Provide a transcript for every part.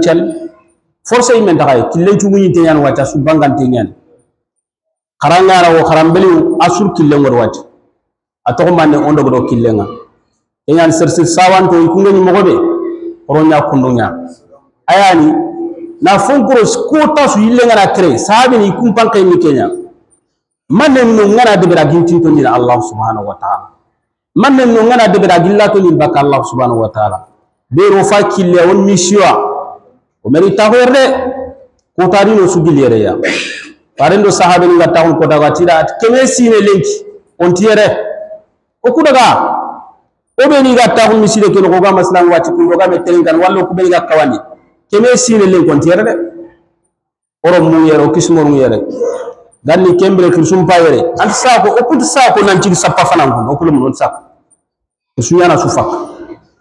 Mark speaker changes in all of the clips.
Speaker 1: cel force men taxay killen cu muñi teñan wacca su bangan teñan kharangara wo kharambeli asur killen ngor wacca atoko mande ondo do killenga teñan sersi sawanto ku ngani mogobe ronya kundunya ayani na fonkoro ko tasu yillenga na kre sahabi ni kumpan kay mi kenya manen no ngana de bera gintin to ni Allah subhanahu wa ta'ala manen no ngana de bera gillato ni baka Allah subhanahu wa ta'ala be ro fa kille won mishiwa o meri tawerde ko tari no sugilere ya parendo sahabe ni ngata ko daga tira at keme sine lenki on tiere o kudaga o be ni ngata ko misile ke ko ga maslan wati ko ga metelen kan wallo ko be ga kawani keme sine lenki on tiere de oro mu yero kismo mu yere ganni kembre kirsum payere an sako o kut sako nan ci sappa fanan ko o kulum non sako suyana sufak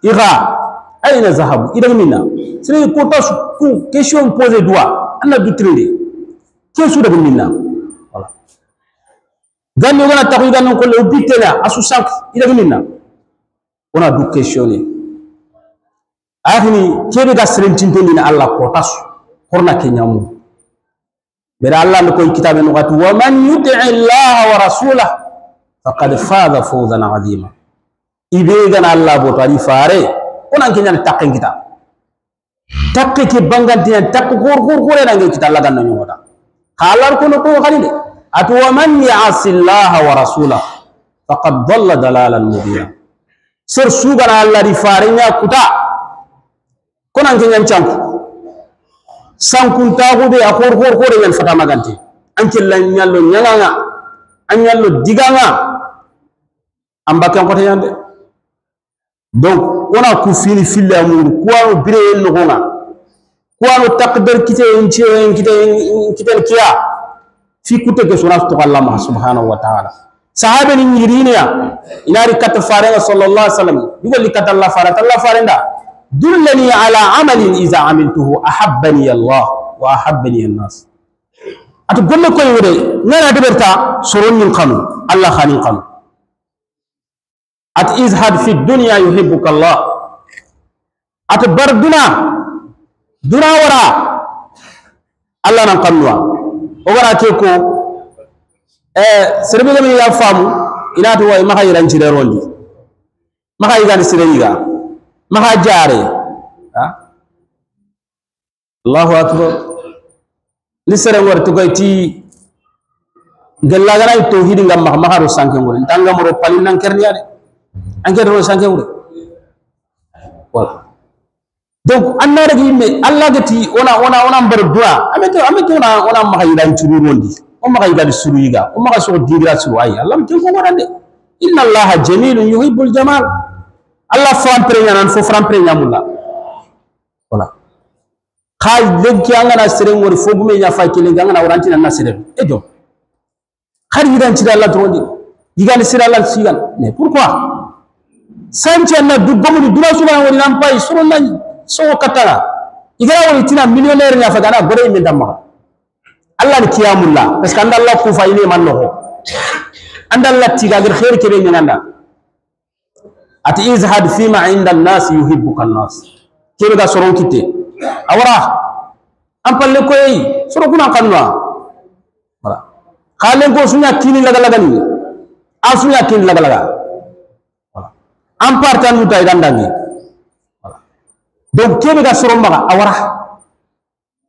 Speaker 1: ira ayna zahabu idan minna sire ko tasu ku question poser doit ana dutrinde kesu daga minna wala ganni wala taxu ganno ko le bitela asu sank idan minna ona du questionner ahini kebe ga sirentinte ni Allah ko tasu horna ke nyamu bera Allah ko kitabe no gatu wa man yuti Allah wa rasulahu faqad faza fawzan azima ibe gana Allah bo tari fare onan kenya takken kita takke ke banganti takko gor na ngi kita lagan no nyota halar ko no ko khalide atu wa man ya'si Allah wa rasulahu faqad dhalla dalalan mubina sir sugana Allah di fare nya kuta konan kenya chanku sankunta ko be akor yan fata maganti ankel la nyallo nyanga anyallo diganga ambaka ko tayande donc ona ku fini filla mun ko no bire no gonga ko no taqdir kite kite kiya fi kutte ke sura to Allah subhanahu wa ta'ala sahabe ni nyirinia inari kat farenga sallallahu alaihi wasallam yugo kat Allah farenda dullani ala amalin iza amiltuhu ahabbani Allah wa ahabbani an-nas atu golle koy wode ngana deberta soron min qanu Allah khanin qanu at izhad fi dunya yuhibbuka Allah at barduna duna wara Allah nan qanwa o wara ke ko serbe mi ya famu ina to way maka yiran ci rondi maka yigan sireniga maka jare ha Allahu akbar li sere war to gayti gella gana tauhid ngam maka ro sanke ngol tanga mo palin nan kerniya de anke ro sanke ngol wala donc anna ragi me Allah gati ona mbar dua ameto ona maka yiran ci rondi o maka yigan suruiga o maka so digira suru ay Allah mti ko warande inna Allah jamilun yuhibbul jamal Allah frampre nyanan fo frampre nyamulla wala khay legki angana sereng wori fogume nya fakile ngana warantina na sereng edo khari yidan ci Allah trondi yigan sira Allah sigan mais pourquoi sanche na du gomu dura suba woni lampay suru na so katara igara woni tina millionnaire nya fagana gore min damma Allah ni kiyamulla parce que Allah ku fayne man no andalla tiga gir khair kebe nyanda ati izhad fima inda an-nas yuhibbuka an-nas kebe ga soron kite awara am palle koy soro kuna kanwa wala khalen ko sunya kini laga ni asunya kini laga wala am partan mutay dandangi wala donc kebe ga soron maga awara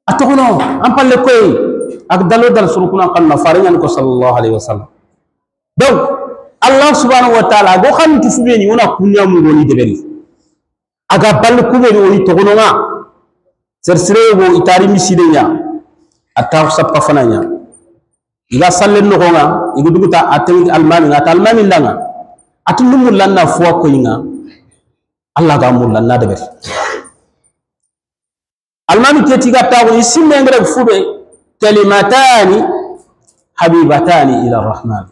Speaker 1: atokono am palle koy ak dalo dal soro kuna kanwa farengan ko sallallahu alaihi wasallam donc Allah subhanahu wa ta'ala go khani tusubeni wona kunya mu goni debeli aga bal kubeni woni togononga sersire go itari misidenya ataw sappa fananya iga sallen no gonga igu duguta atemi almani ngata almani ndanga atundu mulanna fo ko yinga Allah ga mulanna debeli almani keti ga tawo isimme ngere fube kalimatani habibatani ila arrahman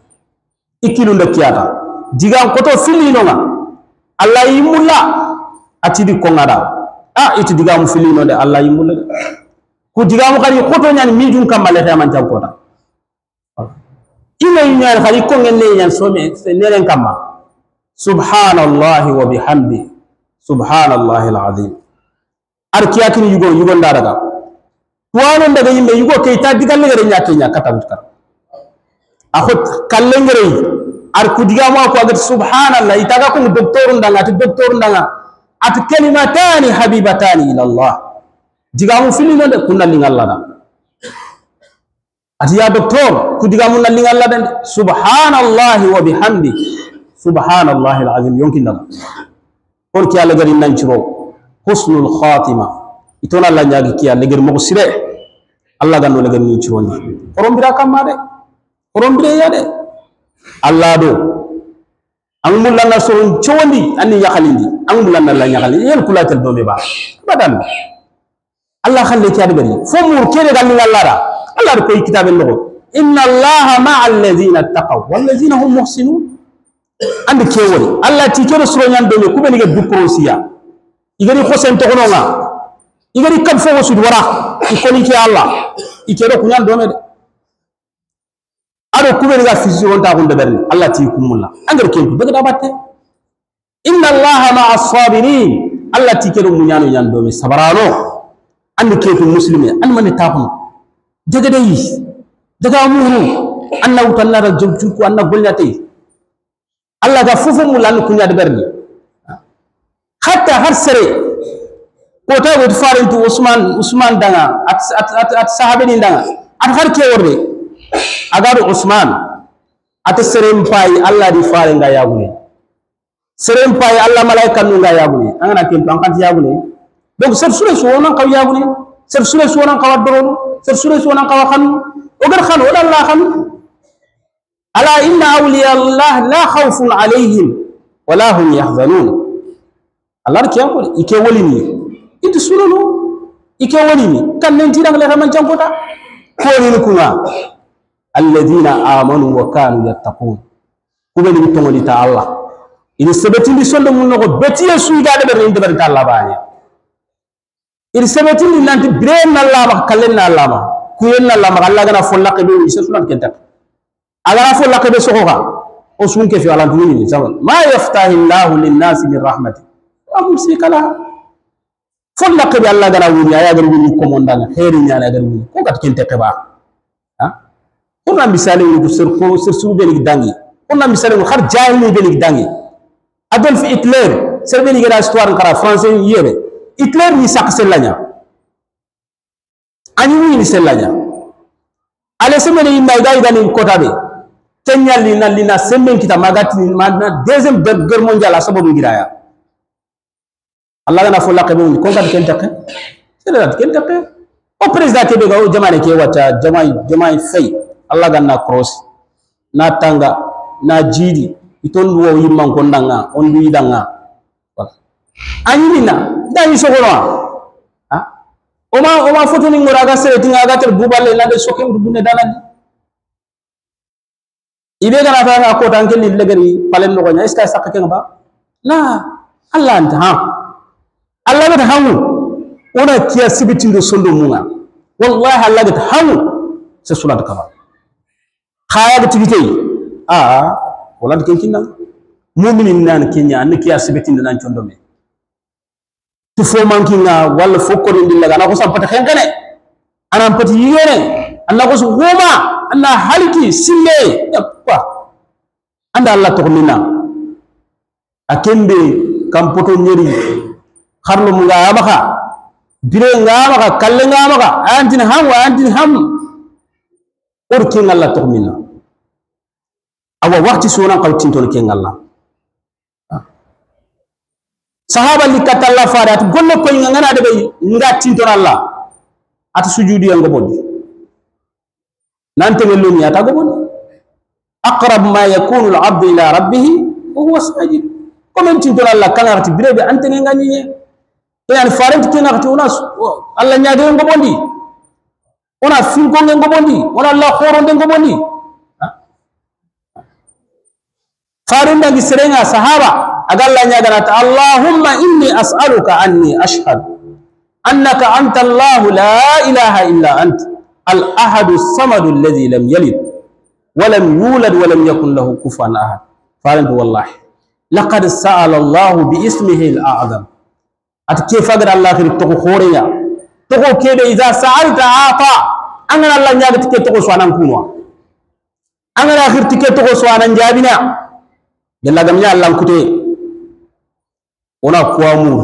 Speaker 1: ikilu ndakiyata diga koto filino nga Allah yimulla atidi ko ngada iti diga mu filino de Allah yimulla ku diga mu khari koto nyani mijun kamale taman tan kota ina nyani khari ko ngene nyan some neren kama subhanallahi wa bihamdi subhanallahi alazim arkiyakini yugo ndaraga wano daga yimbe yugo kay ta digal ngere nyake nyaka tabutkar akhot kallengere ar ku diga mo ko agat subhanallah itaga ko docteur ndanga at kalimatani habibatani ila Allah diga mu filino de kunna lingalla da at ya docteur ku diga mu lingalla de subhanallahi wa bihamdi subhanallahi alazim yonkin daga on ki alla gari nanciro husnul khatima itona la nyaagi ki alla gari mo sire alla ganno la gari nanciro ni orombira kamade orombire yade alla do ang mulanna so chondi anni yakhalindi ang mulanna la nyakhali yel kulatel do me ba badan alla khalle ki ade gari fo mur kede gal ni alla ra alla ko kitabel no inna allaha ma'al ladina taqaw wal ladina hum muhsinun andi kewori alla ti kero suro nyando me kubeni ge dukrosiya igari khosen to gononga igari kam fo sud wara ikoni ki alla ikero kunyan do me de ado kubeni ga fisi wonta gonde berni alla ti kumulla angar kentu daga batte inna allaha ma'as sabirin alla ti kero munyano nyando me sabarano andi ketu muslime an man taquno daga dai daga muhru anna utanna rajul ku anna golnyate Allah ga fufu mulan kunya de berni hatta har sere ko ta wot farantu Usman danga at sahabe ni danga at har ke worde agaru Usman at sere mpai Allah di farenga yagune sere mpai Allah malaika nunga yagune angana ken pankanti yagune donc ser sure so wonan kaw yagune ser sure so wonan kaw doron ser sure so wonan kaw xanu o gar xanu wala Allah xanu ألا إن أولياء الله لا خوف عليهم ولا هم يحزنون الله رك يقول إكوليني إنت سولو إكوليني كان ننتظر على رمان جنبوتا كوني كنا الذين آمنوا وكانوا يتقون كوني بتوعي تا الله إذا سبتين بسند من نقول بتي يسوع قاعد برين دبرت الله بانيا إذا سبتين لنانت برين الله ما كلنا الله ما كوين الله ما الله كنا فلا كبير يسوع كنتك أغرى فلا كبه سوغا أسمون كيف على الدنيا زمان ما يفتح الله للناس من رحمته ومسك لها فلا كبه الله غرا وني يا غرا وني كوموندان خير ني على غرا وني كو كات كنت كبا ها كنا مثالي وني سركو سرسو بينك دانغي كنا مثالي خر جاهل ني بينك دانغي أدولف هتلر سربيني غرا استوار كرا فرنسي ييبه هتلر ني ساك سلانيا اني ني سلانيا على سمني ما غاي داني كوتابي Kenya lina semen kita magati magna deuxième guerre mondiale sababu ngiraya Allah na fola kabe ko ngad ken takke sele ken takke o president kebe ga o jamane ke wata jamai fay Allah ganna cross na tanga na jidi iton wo yimman ko ndanga on wi danga wala anyina dani sogoro ha o ma foto ni ngora ga sere tinga ga ter buballe na de sokem du bunne dalandi ibe gana ta ko tan kelli legari palen no nya iska sakake ngaba la Allah anta ha Allah ga hawu ona kiya sibiti ndo sondo munga wallahi Allah ga hawu se sulat kaba khaya ga tigite wala de kinna mu'minin nan kinya an kiya sibiti ndo nan chondo me tu fo mankinga wala fokko ndi laga na ko sampata khenkane anam pati yene Allah ko su huma Allah halki sille yappa anda Allah to minna akembe kampoto nyeri kharlo munga amaka dire ngamaka kalle ngamaka antin ham urkin Allah to minna awa waqti sona qawtin to ke ngalla sahaba likata Allah farat gonno ko ngana de bay ngatin to Allah at sujudi yang gobodi nante meloni ata gobodi aqrab ma yakunu al-'abd ila rabbih wa huwa sajid comme tin to Allah kanarti birebe ante ngani yani farenti kinarti unas Allah nyaade ngobondi ona finko ngobondi ona Allah khoronde ngobondi farenda gi serenga sahaba agalla nyaagana Allahumma inni as'aluka anni ashhad annaka anta Allah la ilaha illa anta الأحد الصمد الذي لم يلد ولم يولد ولم يكن له كفوا أحد فارنت والله لقد سأل الله باسمه الأعظم at ke fagar Allah khir to khoreya to ko kebe iza sa'alta ata angana Allah nyaga tike to swanan kunwa angana khir tike to swanan jabina yalla gamnya Allah kute ona kuamur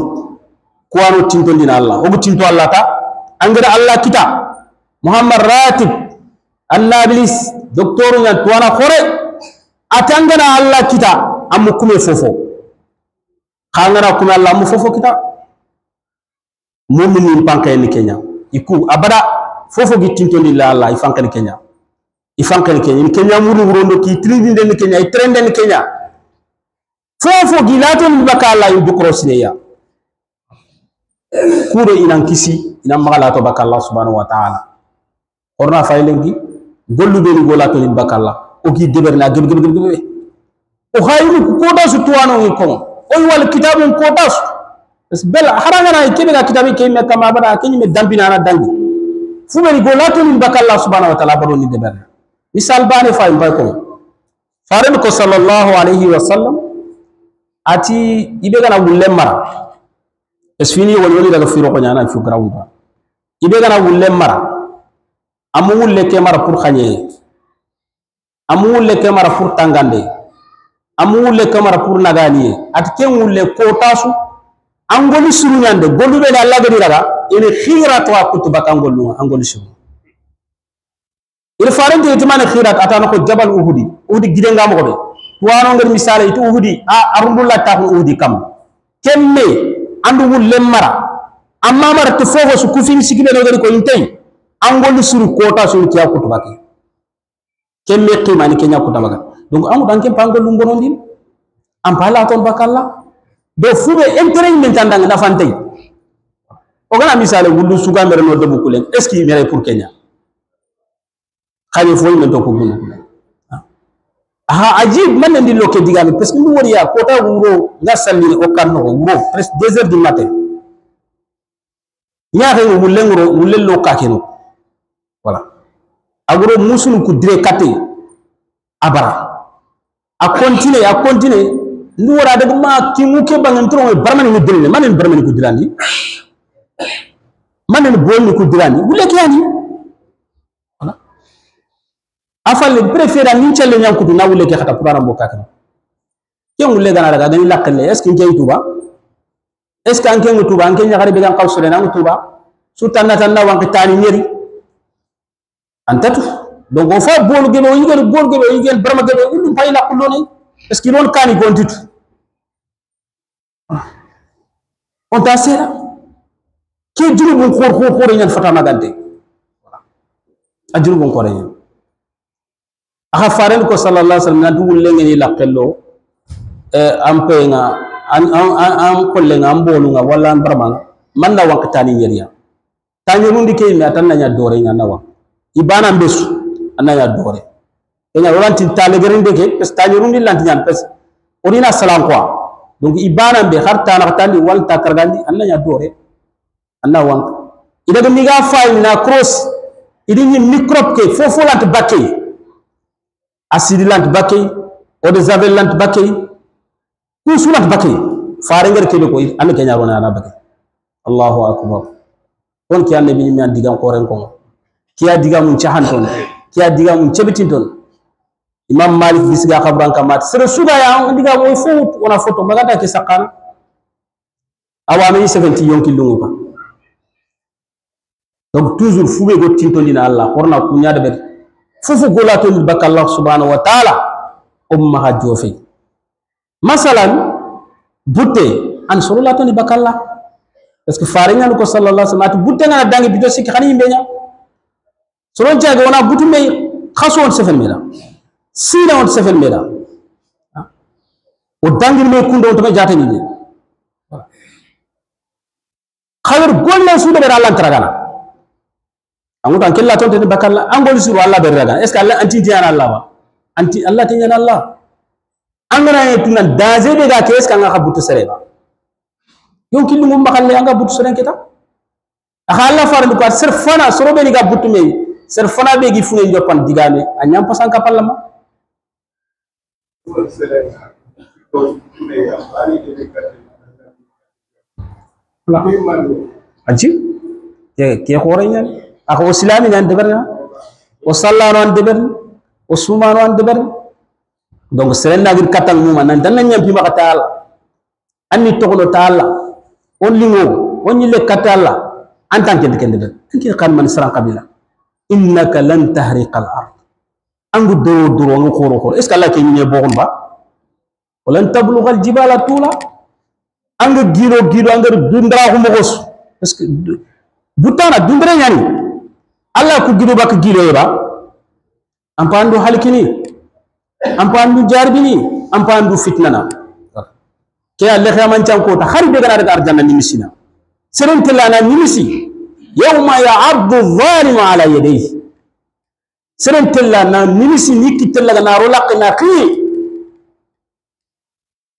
Speaker 1: kuano tinto dina Allah ogu tinto Allah ta angara Allah kita Muhammad Ratib annabilis doktor nya tuana khore atangana Allah kita amukume fofo khangana kuma Allah mu fofo kita mu'minin pankay ni Kenya iku abada fofo gi tinto dina Allah ifankani Kenya ni Kenya muru rondo ki trindinde ni Kenya trende ni Kenya fofo gi laton bakala yu krosineya kuro inan kisi inan magala to bakalla subhanahu wa ta'ala orna faylengi gollu be ni gola to ni bakalla o ki deberna gebe o hayru ko da su tuwano ni ko o wal kitabun ko da su bel haranga na kebe ga kitabi ke me kama bada kenyi me dambina na dangi fu be ni gola to ni bakalla subhanahu wa ta'ala bado ni deberna misal bane fay mbay ko faran ko sallallahu alayhi wa sallam ati ibe gana wulle mara esfini woni daga firo ko nyana fi grawunda ibe gana wulle mara amu wulle ke mara pour khanye amu wulle ke mara pour tangande amu wulle ke mara pour nagani at ken wulle ko tasu angoli suru nyande gollu be Allah gadi daga ene khirat wa kutuba kangolu angoli suru il farante itimane khirat atana ko jabal uhudi gidenga mo ko be tuwano ngir misale itu uhudi arundullah ta uhudi kam kemme andu wulle mara amma mara to fofo su kufin sigibe no gari ko intay angolu suru kota suru kiya kutuba ke kemme qimani kenya kutuba ga donc amu danke pangol ngono din am pala ton bakalla do fube intérêt men tandang na fantay o gana misale wullu suga mere no debu kulen est ce qu'il mere pour Kenya khali fo men to ko gunu aha ajib man ndi loke digami parce que ndu wori ya kota wuro ngasali o kanno wuro presque 2 heures du matin nyaare wulle lo kakeno voilà agro musunu ku dire kate abara a continuer ndu wora daga ma ki muke bangan tro barmani ni dilne manen barmani ku dilani manen bonni ku dilani wulle kiyani voilà afal préféra ni celle nyankutu na wulle ke khata pour arambo kakeno ke wulle gana daga gani lakale est ce que ngey tuba est ce que anke ngutuba anke nyakari began qawsule na ngutuba sultanna tanna wanki tani nyeri antatu donc on fa bolu gebe o yigel bol gebe o yigel barma gebe ulum pay la kulone est ce que non kani gontitu on ta sera ke juru bu khor ñan fata magante ajuru bon ko reñan aha faren ko sallallahu alaihi wasallam nadu wulle ngeni laqello ampe nga an kolle nga mbolu nga wala barma man na wanki tani nyeriya tanyirundi ke mi atanna nya dore nya nawa ibana mbesu ananya dore enya walanti tale gerinde ke pes tanyirundi lanti nya pes orina salam quoi donc ibana be harta na tandi walta kargandi ananya dore anna wank ida mi ga fay na cross idi ni microbe ke fofo lant bakay acide lant bakay eau de javel lant bakay ku sulat bakay faare nger ke ko am ke nya rona na bakay Allahu akbar on ki annabi mi an digam ko ren ko kiya digam mun chahan ton kiya digam mun chebitin ton imam malik bisga khabran kamat sere suda ya digam moy foot wona photo magata ke sakana awami 70 yonki lungu ba donc toujours fube go tinto dina Allah horna ku nyaade be fofu golato ni bakallah subhanahu wa ta'ala umma hajjofi masalan butte an sorulato ni bakallah parce que faringa ko sallallahu alaihi wasallam butte ngana dangi bido sik khani mbenya soron jaga wona butu me khaso on sefel meda sina on sefel meda o dangi me kundo to me jata ni khayr golle su de Allah taragana amuto an kella tonte bakalla angol suru Allah be raga est ce que Allah anti diana Allah ba anti Allah tinyana Allah angana tunan daze be ga ke est ce que nga khabutu sereba yon killu mum bakalle anga butu soren kita akha Allah farandu ko ser fana soro be ni ga butu me ser fana be gi fune njopan digame anyam pasan ka pallama anci ke khore nyan ako islami nyan deberna o sallano an deberna o sumano an deberna donc seren nagir katal muma nan dan nyam bi makata Allah anni tokono ta Allah on lingo on yille kata Allah en tant que dikende ben anki kan man saran qabila innaka lan tahriqa al ard angu doro ngu khoro est ce que Allah ke ñe boxum ba walan tablugha al jibala tula anga gilo anga dundra ko mogos parce que butana dundra ñani Allah ku gido bak gilo ba ampandu halkini ampandu jarbini ampandu fitnana ke Allah xaman tan ko ta xari be gana daga arjanna ni misina seren tilana ni misi yawma ya'addu adh-dhalim ala yadayhi seren tilana ni misi ni kitalla na ro laqna qi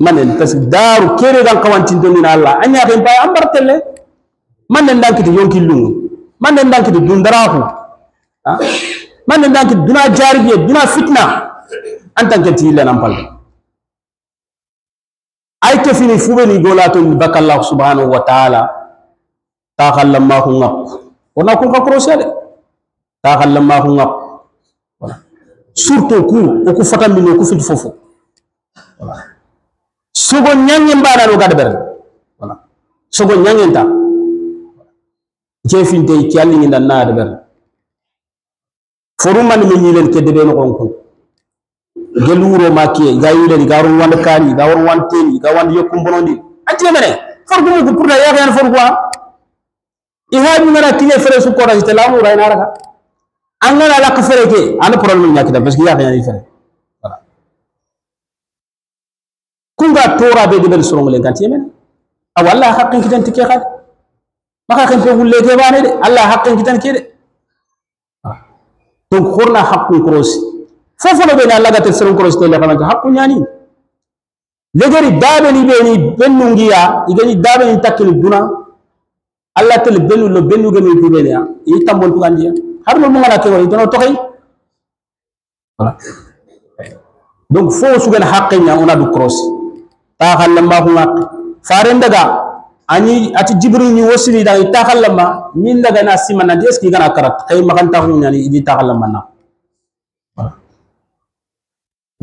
Speaker 1: manen tas daru kere dan kawantin doni Allah anya ben bay ambartelle manen danki to yonki lungu manen danki to dundaraku ha manen danki duna jariye duna fitna antan kenti illa nampal ay ke fini fube ni golato bakallah subhanahu wa ta'ala ta khallama ko ngap ona ko procédé ta khallama ko ngap voilà surtout ku fatam ni ku fit fofu voilà sogo nyangen mbana no gadber voilà sogo nyangen ta jefinte cialli ni dan na de ber foru man mi ñilen ke de no ko geluro makiye gayulen garu wand kani gawon wanteni gawan yokum bonondi anti mene forgu mu pour da yagan forgu wa ihadu ngara kine fere su ko rajte lamu rayna raka angana la ko fere ke an problème nyaki da parce que yagan ni fere voilà kunga tora be de ben sorongole ganti men awalla haqqin kitan tike khad maka kan ko gulle ke bane de Allah haqqin kitan ke de donc khurna haqqun krosi fofo be na Allah ga tel soron krosi le xamante haqqun yani legeri dabe ni be ni bennungiya igani dabe ni takini duna Allah tel bennu lo bennu gemi dubele ya yi tambon tugandiya har mo ngana ke woni dono tokay voilà donc fo su gën haqqin ya ona du krosi ta xalama ko ngak faren daga ani ati jibril ni wasiri da ta xalama min daga na simana des ki gana karat kay makanta ko nyani di ta xalama na voilà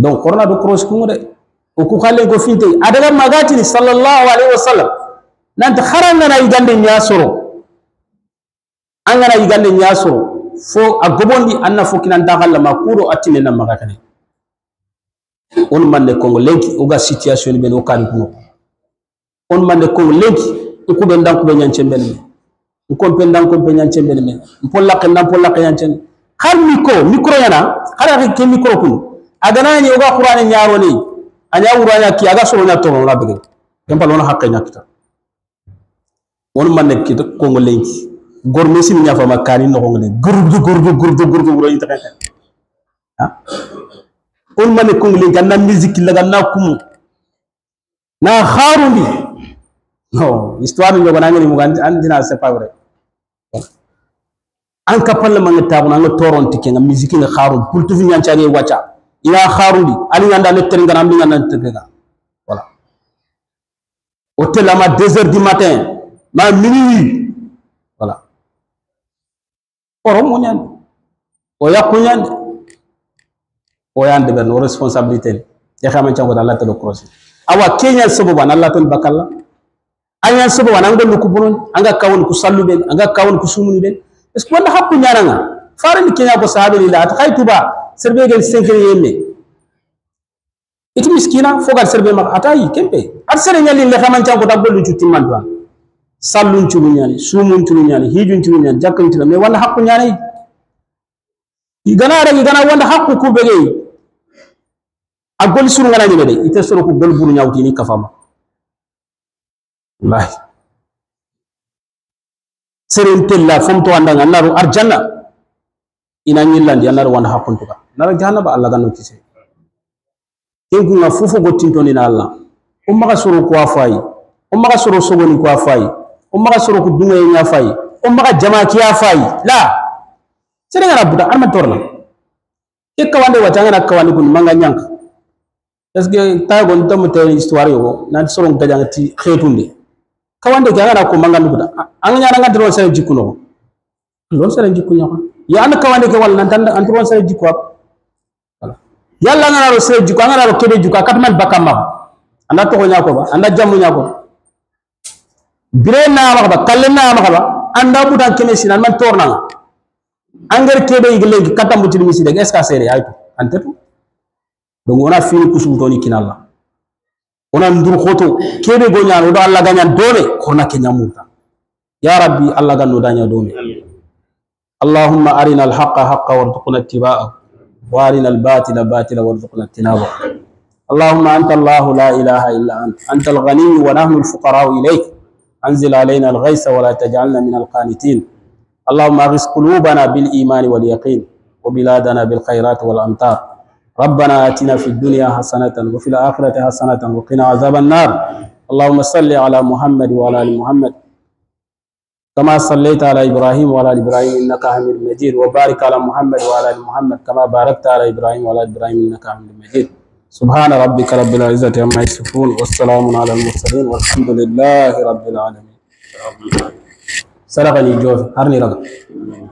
Speaker 1: donc corona do cross ko de o ku xale ko finte adaga magati ni sallallahu alaihi wasallam nanta kharanga na yigande nyasoro angana yigande nyasoro fo agobondi anna fo kinan ta xalama kuro atine na magati on mande kongo lenki oga situation ben o kan kuno on mande kongo lenki ko ben dan ko be nyanche ben mi ko ben dan ko be nyanche ben mi polla nyanche har micro yana har ke micro kun agana ni oga qur'an nyaaro ni anya uranya ki aga solo nya to na bege tempal wona hakke nyakita on mande ki kongo lenki gor mesin nya fa makani no ngone gurdu wuro yita kan ha on mane kongli ganna musique la ganna kumu na kharundi no histoire ni ngona ngani mugandi andina c'est pas vrai an kapal man tabu na toron tike nga musique nga kharun pour tout fi ñanca ngay wacha ila kharundi ali nganda le ter ngana mbinga nan tega voilà hôtel à 2h du matin ma minuit voilà oro mo ñan o yakku ñan o yande ben responsabilité ya xamant ci ko Allah telo cross awa kenya sabo ban Allah ton bakalla anya sabo ban ngol ko bunon anga kawon ku sallu ben anga kawon ku sumuni ben est ce que wanda hakku ñaranga faara ni kenya ko sahabe ni la tay tuba serbe gel 5 yemme iti miskina fogal serbe ma atayi kempe at sere ñali le xamant ci ko dagol ci timman do sallun ci lu ñani sumun ci lu ñani hijun ci lu ñani jakkan ci la mais wanda hakku ñani igana wanda hakku ku bege agol suru ngana nyebe de ite soro ko gol buru nyawti ni kafama wallahi serentella fomto anda nganaru arjanna ina nyillandi anaru wanda hakuntuka nara jahannaba Allah ganno kise kengu nga fufu gotinto ni Allah umma soro ko afai umma soro sogoni ko afai umma soro ko dunga nya afai umma jama ki afai la serenga rabuda arma torla ke kawande watanga na kawande kun manga nyanka est ce que ta gon tam te histoire yo nan soron ta jangati xetunde kawande ke ngana ko mangandu da anga nyana ngati ron sare jikku no lon sare jikku nyaka ya an kawande ke wal nan tan an ron sare jikku wala yalla ngana ro sare jikku ngana ro kebe jikku katman bakama anda to nyako ba anda jamu nyako bire na ma ba kallen na ma ba anda buta kene sinan man torna anger kebe igle katam butil misi de eska sere ayto antetu donc ona fini kusu toni kinalla ona ndur khoto kebe go nyaano do Allah ganyan dole khona kenya muta ya rabbi Allah ganno danya dole allahumma arina alhaqa haqqan warzuqna ittiba'ahu wa arina albatila batila warzuqna ijtinabahu allahumma anta Allah la ilaha illa anta alghani wa nahnu alfuqara ilayk anzil alayna alghaysa wa la taj'alna min alqanitin اللهم اغث قلوبنا بالايمان واليقين وبلادنا بالخيرات والامطار ربنا آتنا في الدنيا حسنة وفي الآخرة حسنة وقنا عذاب النار اللهم صل على محمد وعلى آل محمد كما صليت على إبراهيم وعلى آل إبراهيم إنك حميد مجيد وبارك على محمد وعلى آل محمد كما باركت على إبراهيم وعلى آل إبراهيم إنك حميد مجيد سبحان ربك رب العزة عما يصفون والسلام على المرسلين والحمد لله رب العالمين سرقني جوف هرني رقم